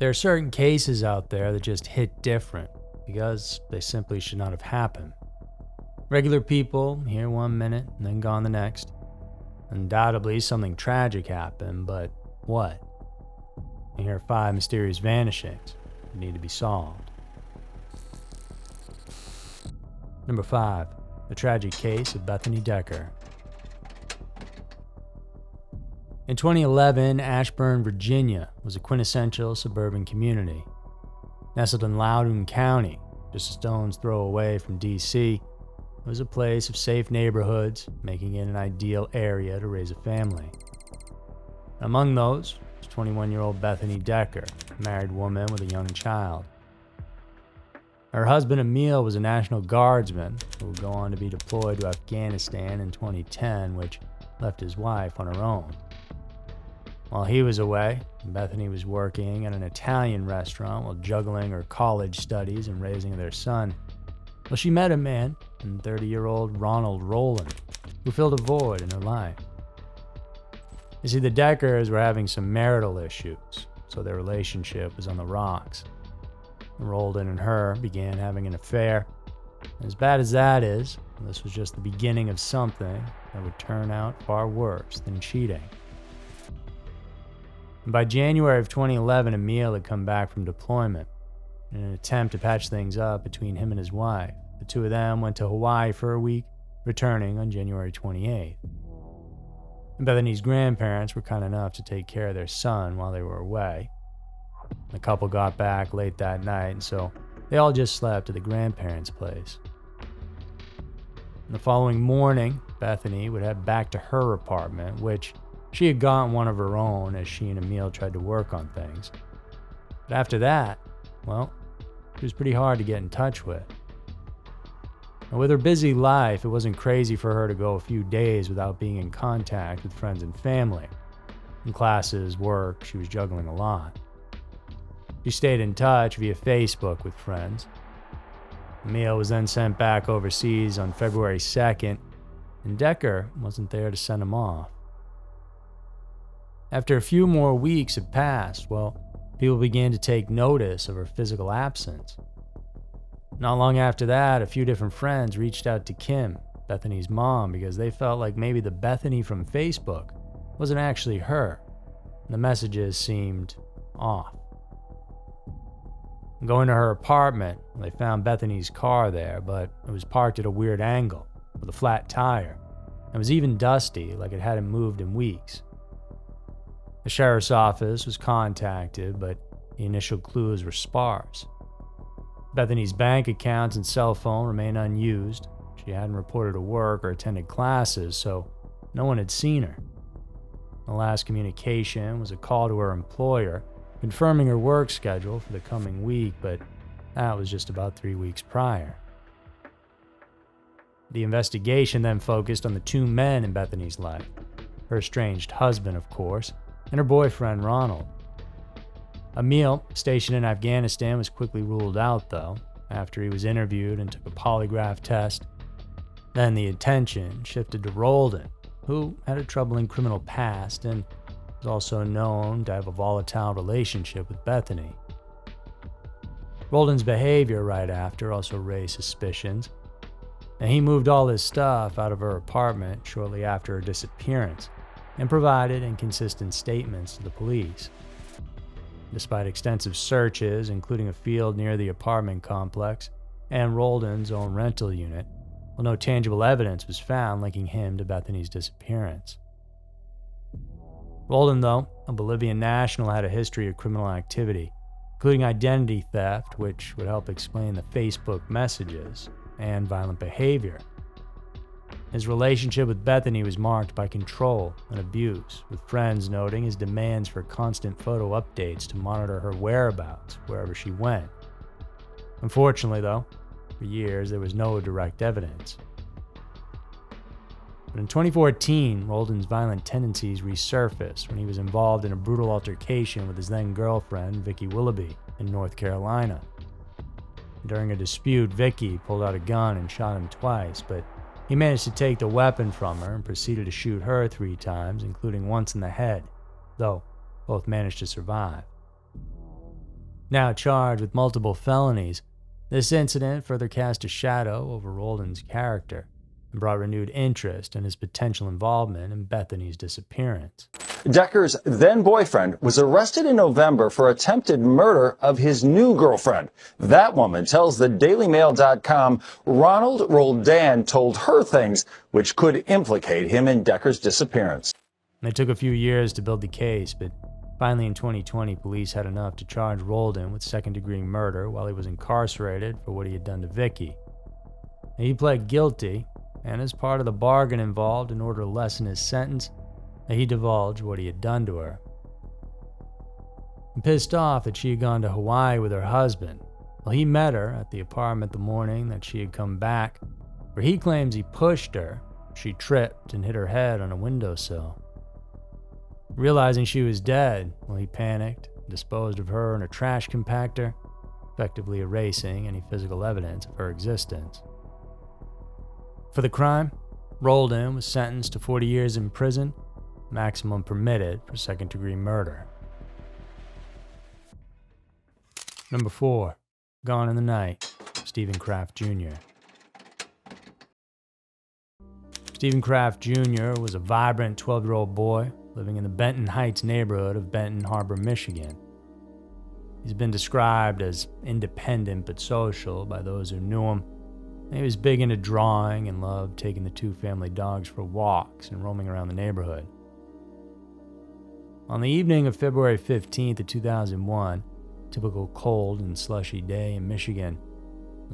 There are certain cases out there that just hit different because they simply should not have happened. Regular people here one minute and then gone the next. Undoubtedly something tragic happened, but what? And here are 5 mysterious vanishings that need to be solved. Number 5. The tragic case of Bethany Decker. In 2011, Ashburn, Virginia was a quintessential suburban community. Nestled in Loudoun County, just a stone's throw away from D.C., it was a place of safe neighborhoods, making it an ideal area to raise a family. Among those was 21-year-old Bethany Decker, a married woman with a young child. Her husband Emil was a National Guardsman who would go on to be deployed to Afghanistan in 2010, which left his wife on her own. While he was away, Bethany was working at an Italian restaurant while juggling her college studies and raising their son. Well, she met a man, 30-year-old Ronald Rowland, who filled a void in her life. You see, the Deckers were having some marital issues, so their relationship was on the rocks. Rowland and her began having an affair. As bad as that is, this was just the beginning of something that would turn out far worse than cheating. By January of 2011, Emil had come back from deployment. In an attempt to patch things up between him and his wife, the two of them went to Hawaii for a week, returning on January 28th. Bethany's grandparents were kind enough to take care of their son while they were away. The couple got back late that night, and so they all just slept at the grandparents' place. The following morning, Bethany would head back to her apartment, which she had gotten one of her own as she and Emil tried to work on things. But after that, well, she was pretty hard to get in touch with. And with her busy life, it wasn't crazy for her to go a few days without being in contact with friends and family. In classes, work, she was juggling a lot. She stayed in touch via Facebook with friends. Emil was then sent back overseas on February 2nd, and Decker wasn't there to send him off. After a few more weeks had passed, well, people began to take notice of her physical absence. Not long after that, a few different friends reached out to Kim, Bethany's mom, because they felt like maybe the Bethany from Facebook wasn't actually her. The messages seemed off. Going to her apartment, they found Bethany's car there, but it was parked at a weird angle, with a flat tire. It was even dusty, like it hadn't moved in weeks. The sheriff's office was contacted, but the initial clues were sparse. Bethany's bank accounts and cell phone remained unused. She hadn't reported to work or attended classes, so no one had seen her. The last communication was a call to her employer, confirming her work schedule for the coming week, but that was just about 3 weeks prior. The investigation then focused on the 2 men in Bethany's life, her estranged husband, of course, and her boyfriend, Ronald. Emil, stationed in Afghanistan, was quickly ruled out, though, after he was interviewed and took a polygraph test. Then the attention shifted to Rowland, who had a troubling criminal past and was also known to have a volatile relationship with Bethany. Rowland's behavior right after also raised suspicions, and he moved all his stuff out of her apartment shortly after her disappearance and provided inconsistent statements to the police. Despite extensive searches, including a field near the apartment complex and Rowland's own rental unit, well, no tangible evidence was found linking him to Bethany's disappearance. Rowland, though, a Bolivian national, had a history of criminal activity, including identity theft, which would help explain the Facebook messages, and violent behavior. His relationship with Bethany was marked by control and abuse, with friends noting his demands for constant photo updates to monitor her whereabouts wherever she went. Unfortunately, though, for years there was no direct evidence. But in 2014, Rowland's violent tendencies resurfaced when he was involved in a brutal altercation with his then-girlfriend, Vicky Willoughby, in North Carolina. During a dispute, Vicky pulled out a gun and shot him twice, but he managed to take the weapon from her and proceeded to shoot her 3 times, including once in the head, though both managed to survive. Now charged with multiple felonies, this incident further cast a shadow over Roldan's character and brought renewed interest in his potential involvement in Bethany's disappearance. Decker's then-boyfriend was arrested in November for attempted murder of his new girlfriend. That woman tells the DailyMail.com Ronald Roldan told her things which could implicate him in Decker's disappearance. It took a few years to build the case, but finally in 2020, police had enough to charge Roldan with second-degree murder while he was incarcerated for what he had done to Vicky. He pled guilty, and as part of the bargain involved in order to lessen his sentence, he divulged what he had done to her. Pissed off that she had gone to Hawaii with her husband, he met her at the apartment the morning that she had come back, where he claims he pushed her. She tripped and hit her head on a windowsill. Realizing she was dead, he panicked and disposed of her in a trash compactor, effectively erasing any physical evidence of her existence. For the crime, Roldan was sentenced to 40 years in prison, maximum permitted for second-degree murder. Number 4. Gone in the Night, Stephen Kraft Jr. Stephen Kraft Jr. was a vibrant 12-year-old boy living in the Benton Heights neighborhood of Benton Harbor, Michigan. He's been described as independent but social by those who knew him. He was big into drawing and loved taking the two family dogs for walks and roaming around the neighborhood. On the evening of February 15th of 2001, typical cold and slushy day in Michigan,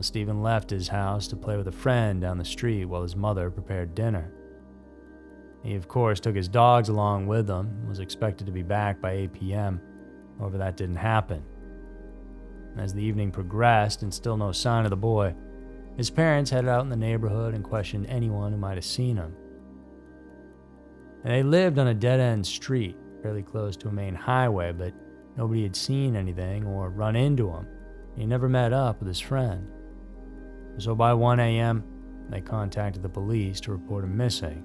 Stephen left his house to play with a friend down the street while his mother prepared dinner. He, of course, took his dogs along with him and was expected to be back by 8 p.m. However, that didn't happen. As the evening progressed and still no sign of the boy, his parents headed out in the neighborhood and questioned anyone who might have seen him. And they lived on a dead-end street, fairly close to a main highway, but nobody had seen anything or run into him. He never met up with his friend. So by 1 a.m., they contacted the police to report him missing.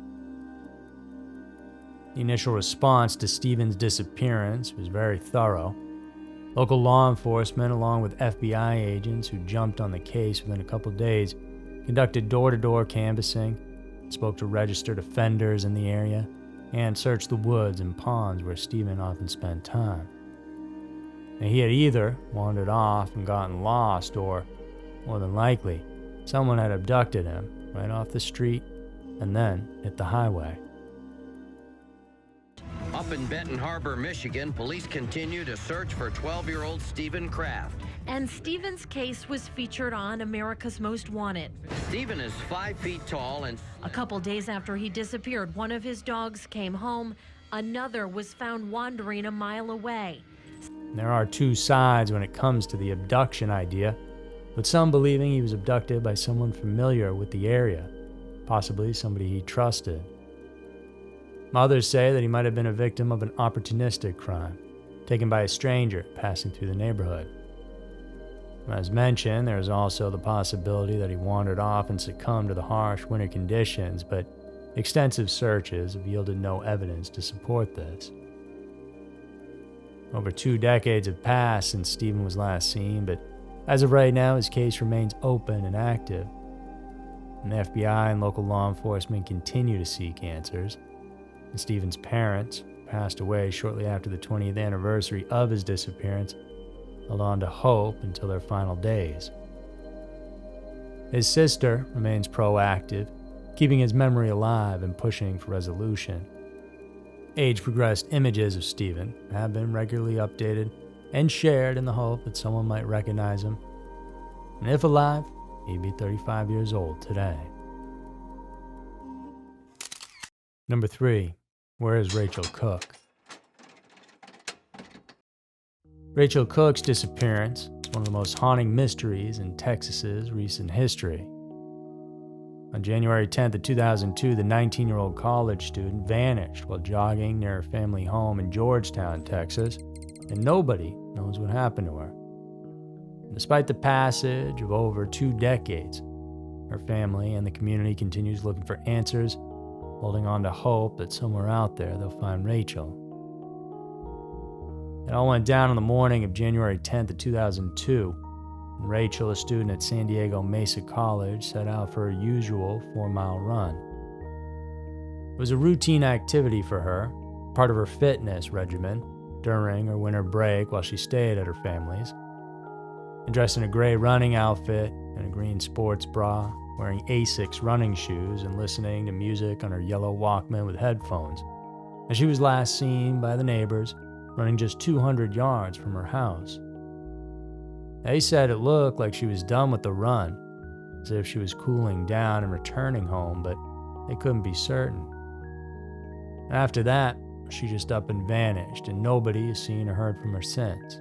The initial response to Stephen's disappearance was very thorough. Local law enforcement, along with FBI agents who jumped on the case within a couple days, conducted door-to-door canvassing, spoke to registered offenders in the area, and searched the woods and ponds where Stephen often spent time. And he had either wandered off and gotten lost, or, more than likely, someone had abducted him right off the street and then hit the highway. Up in Benton Harbor, Michigan, police continue to search for 12-year-old Stephen Kraft. And Stephen's case was featured on America's Most Wanted. Stephen is 5 feet tall and... A couple days after he disappeared, one of his dogs came home. Another was found wandering a mile away. There are two sides when it comes to the abduction idea, with some believing he was abducted by someone familiar with the area, possibly somebody he trusted. Others say that he might have been a victim of an opportunistic crime, taken by a stranger passing through the neighborhood. As mentioned, there is also the possibility that he wandered off and succumbed to the harsh winter conditions, but extensive searches have yielded no evidence to support this. Over 2 decades have passed since Stephen was last seen, but as of right now, his case remains open and active. And the FBI and local law enforcement continue to seek answers. And Stephen's parents, who passed away shortly after the 20th anniversary of his disappearance, held on to hope until their final days. His sister remains proactive, keeping his memory alive and pushing for resolution. Age-progressed images of Stephen have been regularly updated and shared in the hope that someone might recognize him. And if alive, he'd be 35 years old today. Number 3. Where is Rachel Cook? Rachel Cook's disappearance is one of the most haunting mysteries in Texas's recent history. On January 10th of 2002, the 19-year-old college student vanished while jogging near her family home in Georgetown, Texas, and nobody knows what happened to her. Despite the passage of over 2 decades, her family and the community continues looking for answers, holding on to hope that somewhere out there they'll find Rachel. It all went down on the morning of January 10th of 2002, when Rachel, a student at San Diego Mesa College, set out for her usual 4-mile run. It was a routine activity for her, part of her fitness regimen during her winter break while she stayed at her family's. And dressed in a gray running outfit and a green sports bra, wearing Asics running shoes and listening to music on her yellow Walkman with headphones, and she was last seen by the neighbors running just 200 yards from her house. They said it looked like she was done with the run, as if she was cooling down and returning home, but they couldn't be certain. After that, she just up and vanished, and nobody has seen or heard from her since.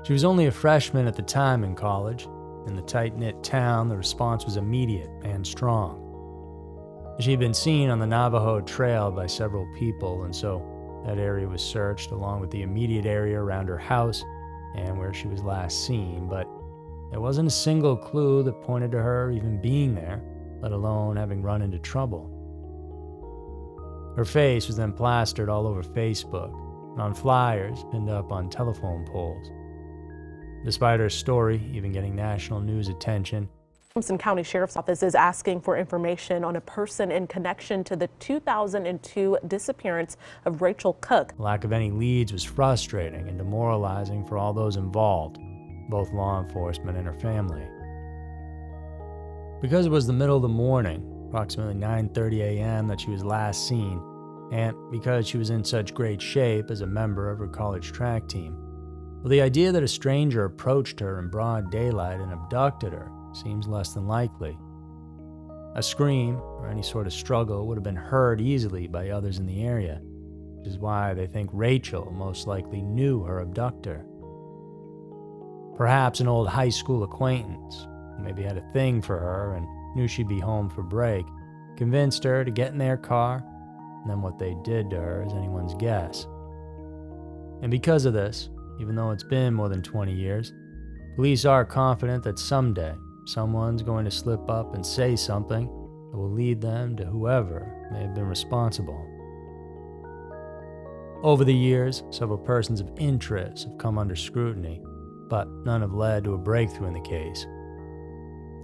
She was only a freshman at the time in college. In the tight-knit town, the response was immediate and strong. She had been seen on the Navajo Trail by several people, and so that area was searched along with the immediate area around her house and where she was last seen, but there wasn't a single clue that pointed to her even being there, let alone having run into trouble. Her face was then plastered all over Facebook and on flyers pinned up on telephone poles. Despite her story even getting national news attention, Williamson County Sheriff's Office is asking for information on a person in connection to the 2002 disappearance of Rachel Cook. the lack of any leads was frustrating and demoralizing for all those involved, both law enforcement and her family. Because it was the middle of the morning, approximately 9:30 a.m. that she was last seen, and because she was in such great shape as a member of her college track team, well, the idea that a stranger approached her in broad daylight and abducted her seems less than likely. A scream or any sort of struggle would have been heard easily by others in the area, which is why they think Rachel most likely knew her abductor. Perhaps an old high school acquaintance who maybe had a thing for her and knew she'd be home for break convinced her to get in their car, and then what they did to her is anyone's guess. And because of this, even though it's been more than 20 years, police are confident that someday someone's going to slip up and say something that will lead them to whoever may have been responsible. Over the years, several persons of interest have come under scrutiny, but none have led to a breakthrough in the case.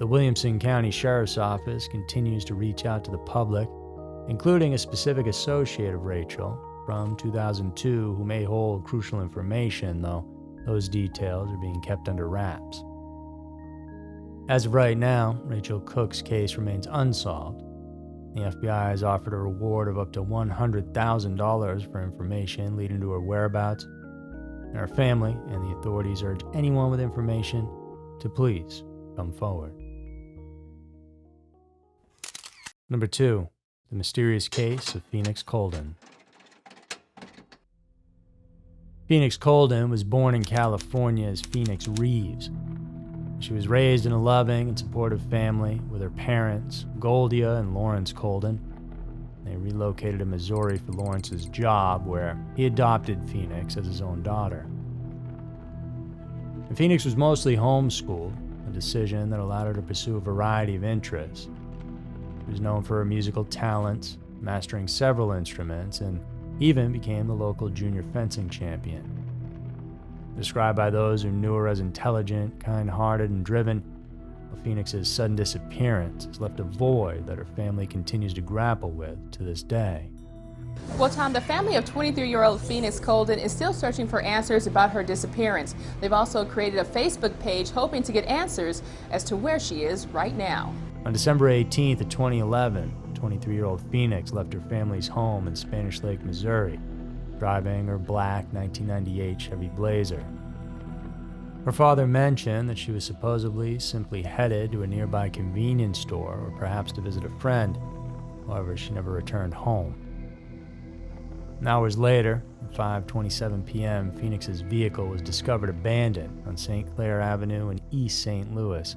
The Williamson County Sheriff's Office continues to reach out to the public, including a specific associate of Rachel from 2002 who may hold crucial information, though those details are being kept under wraps. As of right now, Rachel Cook's case remains unsolved. The FBI has offered a reward of up to $100,000 for information leading to her whereabouts, and her family and the authorities urge anyone with information to please come forward. Number 2, the mysterious case of Phoenix Colden. Phoenix Colden was born in California as Phoenix Reeves. She was raised in a loving and supportive family with her parents, Goldia and Lawrence Colden. They relocated to Missouri for Lawrence's job, where he adopted Phoenix as his own daughter. And Phoenix was mostly homeschooled, a decision that allowed her to pursue a variety of interests. She was known for her musical talents, mastering several instruments, and even became the local junior fencing champion. Described by those who knew her as intelligent, kind-hearted, and driven, Phoenix's sudden disappearance has left a void that her family continues to grapple with to this day. Well, Tom, the family of 23-year-old Phoenix Colden is still searching for answers about her disappearance. They've also created a Facebook page hoping to get answers as to where she is right now. On December 18th of 2011, 23-year-old Phoenix left her family's home in Spanish Lake, Missouri, driving her black 1998 Chevy Blazer. Her father mentioned that she was supposedly simply headed to a nearby convenience store or perhaps to visit a friend. However, she never returned home. Hours later, at 5:27 p.m., Phoenix's vehicle was discovered abandoned on St. Clair Avenue in East St. Louis,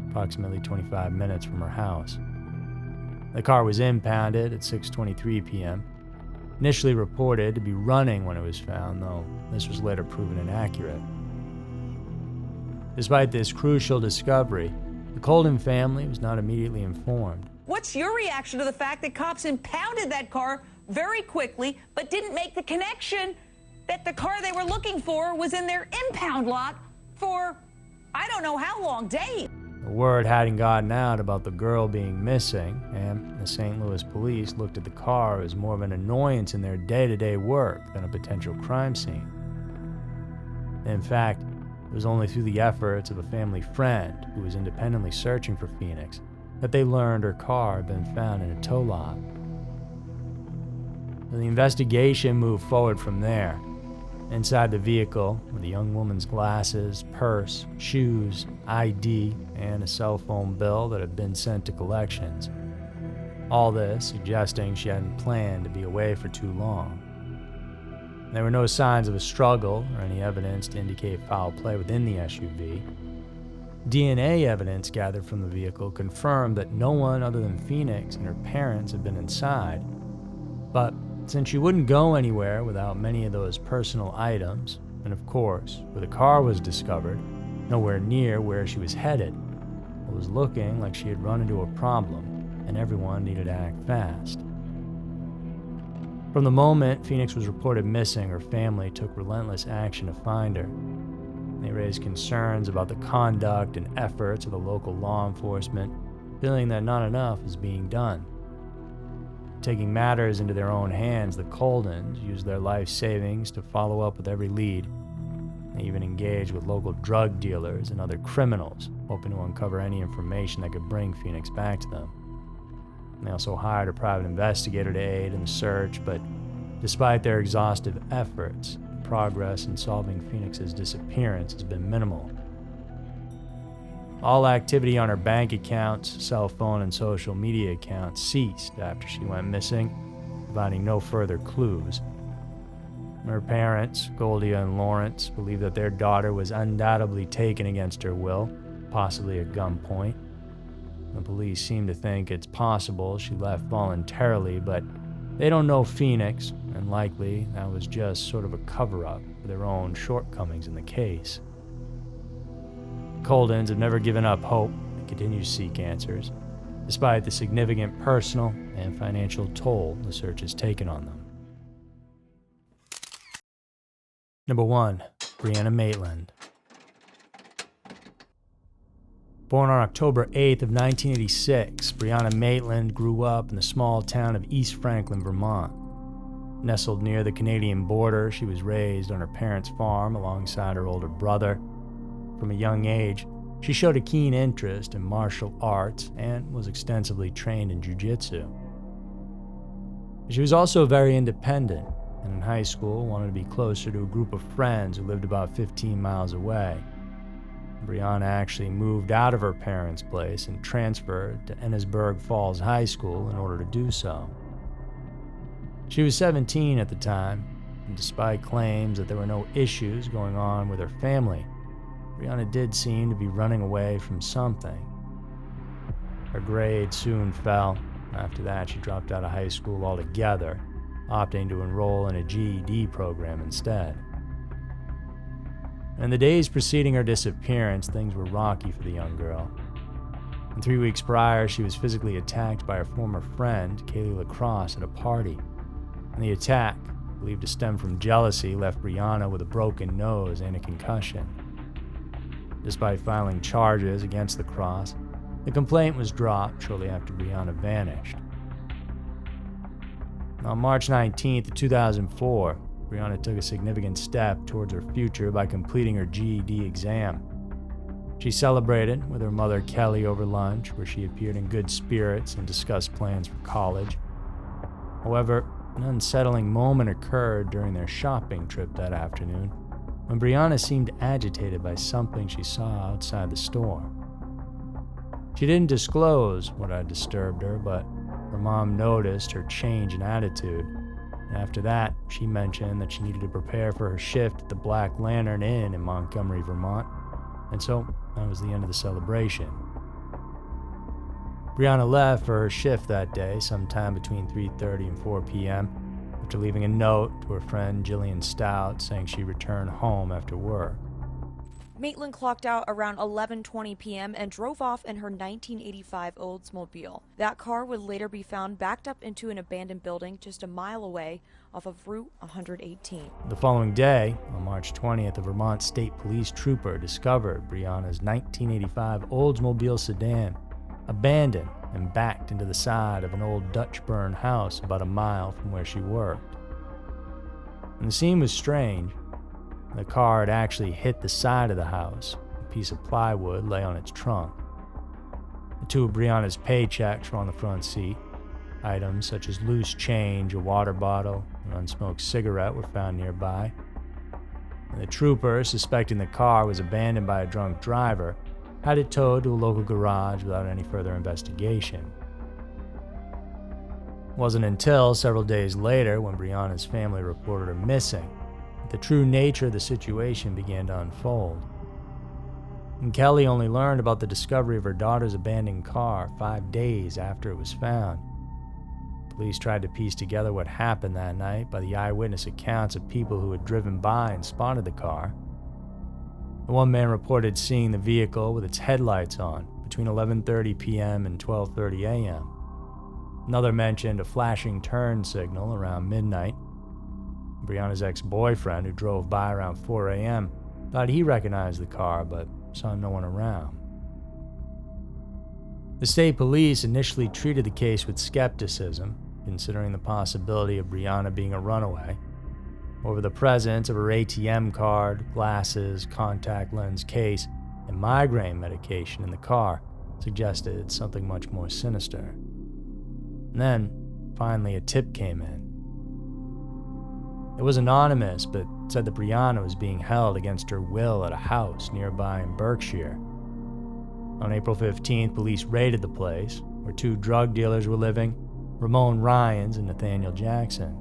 approximately 25 minutes from her house. The car was impounded at 6:23 p.m., initially reported to be running when it was found, though this was later proven inaccurate. Despite this crucial discovery, the Colden family was not immediately informed. What's your reaction to the fact that cops impounded that car very quickly, but didn't make the connection that the car they were looking for was in their impound lot for I don't know how long, days. The word hadn't gotten out about the girl being missing, and the St. Louis police looked at the car as more of an annoyance in their day-to-day work than a potential crime scene. In fact, it was only through the efforts of a family friend who was independently searching for Phoenix that they learned her car had been found in a tow lot. The investigation moved forward from there. Inside the vehicle were the young woman's glasses, purse, shoes, ID, and a cell phone bill that had been sent to collections. All this suggesting she hadn't planned to be away for too long. There were no signs of a struggle or any evidence to indicate foul play within the SUV. DNA evidence gathered from the vehicle confirmed that no one other than Phoenix and her parents had been inside. But since she wouldn't go anywhere without many of those personal items, and of course, where the car was discovered, nowhere near where she was headed, it was looking like she had run into a problem, and everyone needed to act fast. From the moment Phoenix was reported missing, her family took relentless action to find her. They raised concerns about the conduct and efforts of the local law enforcement, feeling that not enough was being done. Taking matters into their own hands, the Coldens used their life savings to follow up with every lead. They even engaged with local drug dealers and other criminals, hoping to uncover any information that could bring Phoenix back to them. They also hired a private investigator to aid in the search, but despite their exhaustive efforts, progress in solving Phoenix's disappearance has been minimal. All activity on her bank accounts, cell phone, and social media accounts ceased after she went missing, providing no further clues. Her parents, Goldia and Lawrence, believe that their daughter was undoubtedly taken against her will, possibly at gunpoint. The police seem to think it's possible she left voluntarily, but they don't know Phoenix, and likely that was just sort of a cover-up for their own shortcomings in the case. Coldens have never given up hope and continue to seek answers, despite the significant personal and financial toll the search has taken on them. Number 1. Brianna Maand. Born on October 8th of 1986, Brianna Maand grew up in the small town of East Franklin, Vermont. Nestled near the Canadian border, she was raised on her parents' farm alongside her older brother. From a young age, she showed a keen interest in martial arts and was extensively trained in jiu-jitsu. She was also very independent, and in high school wanted to be closer to a group of friends who lived about 15 miles away. Brianna actually moved out of her parents' place and transferred to Ennisburg Falls High School in order to do so. She was 17 at the time, and despite claims that there were no issues going on with her family, Brianna did seem to be running away from something. Her grades soon fell. After that, she dropped out of high school altogether, opting to enroll in a GED program instead. In the days preceding her disappearance, things were rocky for the young girl. And 3 weeks prior, she was physically attacked by her former friend, Kaylee Lacrosse, at a party. And the attack, believed to stem from jealousy, left Brianna with a broken nose and a concussion. Despite filing charges against Lacrosse, the complaint was dropped shortly after Brianna vanished. On March 19th of 2004, Brianna took a significant step towards her future by completing her GED exam. She celebrated with her mother Kelly over lunch, where she appeared in good spirits and discussed plans for college. However, an unsettling moment occurred during their shopping trip that afternoon, when Brianna seemed agitated by something she saw outside the store. She didn't disclose what had disturbed her, but her mom noticed her change in attitude. And after that, she mentioned that she needed to prepare for her shift at the Black Lantern Inn in Montgomery, Vermont, and so that was the end of the celebration. Brianna left for her shift that day sometime between 3:30 and 4 p.m., after leaving a note to her friend Jillian Stout saying she returned home after work. Maitland clocked out around 11:20 p.m. and drove off in her 1985 Oldsmobile. That car would later be found backed up into an abandoned building just a mile away off of Route 118. The following day, on March 20th, a Vermont State Police trooper discovered Brianna's 1985 Oldsmobile sedan abandoned and backed into the side of an old Dutch burn house about a mile from where she worked. And the scene was strange. The car had actually hit the side of the house. A piece of plywood lay on its trunk. The two of Brianna's paychecks were on the front seat. Items such as loose change, a water bottle, and an unsmoked cigarette were found nearby. And the trooper, suspecting the car was abandoned by a drunk driver, had it towed to a local garage without any further investigation. It wasn't until several days later, when Brianna's family reported her missing, the true nature of the situation began to unfold. And Kelly only learned about the discovery of her daughter's abandoned car 5 days after it was found. Police tried to piece together what happened that night by the eyewitness accounts of people who had driven by and spotted the car. One man reported seeing the vehicle with its headlights on between 11:30 p.m. and 12:30 a.m. Another mentioned a flashing turn signal around midnight. Brianna's ex-boyfriend, who drove by around 4 a.m., thought he recognized the car but saw no one around. The state police initially treated the case with skepticism, considering the possibility of Brianna being a runaway. However, the presence of her ATM card, glasses, contact lens case, and migraine medication in the car suggested something much more sinister. And then, finally, a tip came in. It was anonymous, but said that Brianna was being held against her will at a house nearby in Berkshire. On April 15th, police raided the place, where two drug dealers were living, Ramon Ryans and Nathaniel Jackson.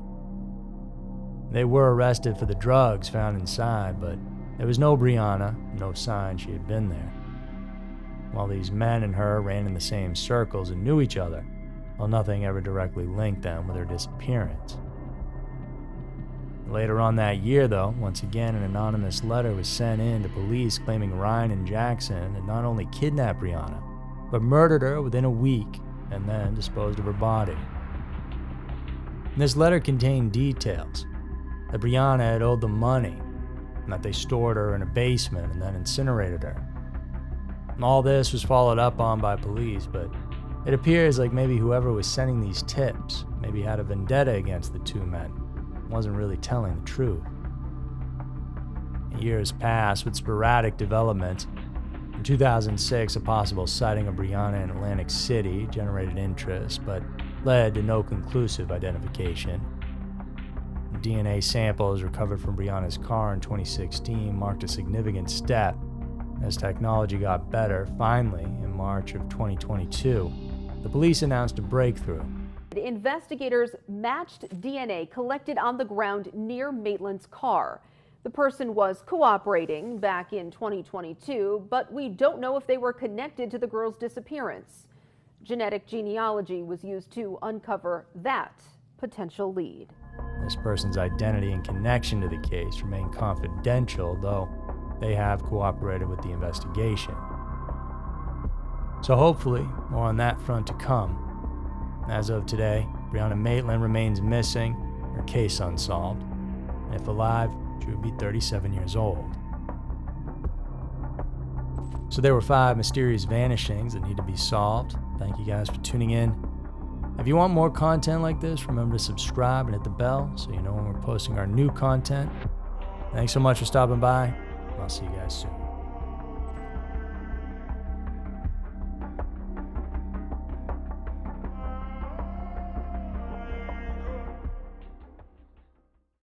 They were arrested for the drugs found inside, but there was no Brianna, no sign she had been there. While these men and her ran in the same circles and knew each other, while nothing ever directly linked them with her disappearance. Later on that year, though, once again an anonymous letter was sent in to police claiming Ryan and Jackson had not only kidnapped Brianna, but murdered her within a week and then disposed of her body. This letter contained details that Brianna had owed them money and that they stored her in a basement and then incinerated her. And all this was followed up on by police, but it appears like maybe whoever was sending these tips maybe had a vendetta against the two men, wasn't really telling the truth. Years passed with sporadic developments. In 2006, a possible sighting of Brianna in Atlantic City generated interest, but led to no conclusive identification. DNA samples recovered from Brianna's car in 2016 marked a significant step. As technology got better, finally, in March of 2022, the police announced a breakthrough. Investigators matched DNA collected on the ground near Maitland's car. The person was cooperating back in 2022, but we don't know if they were connected to the girl's disappearance. Genetic genealogy was used to uncover that potential lead. This person's identity and connection to the case remain confidential, though they have cooperated with the investigation. So hopefully, more on that front to come. As of today, Brianna Maitland remains missing, her case unsolved. And if alive, she would be 37 years old. So there were 5 mysterious vanishings that need to be solved. Thank you guys for tuning in. If you want more content like this, remember to subscribe and hit the bell so you know when we're posting our new content. Thanks so much for stopping by. I'll see you guys soon.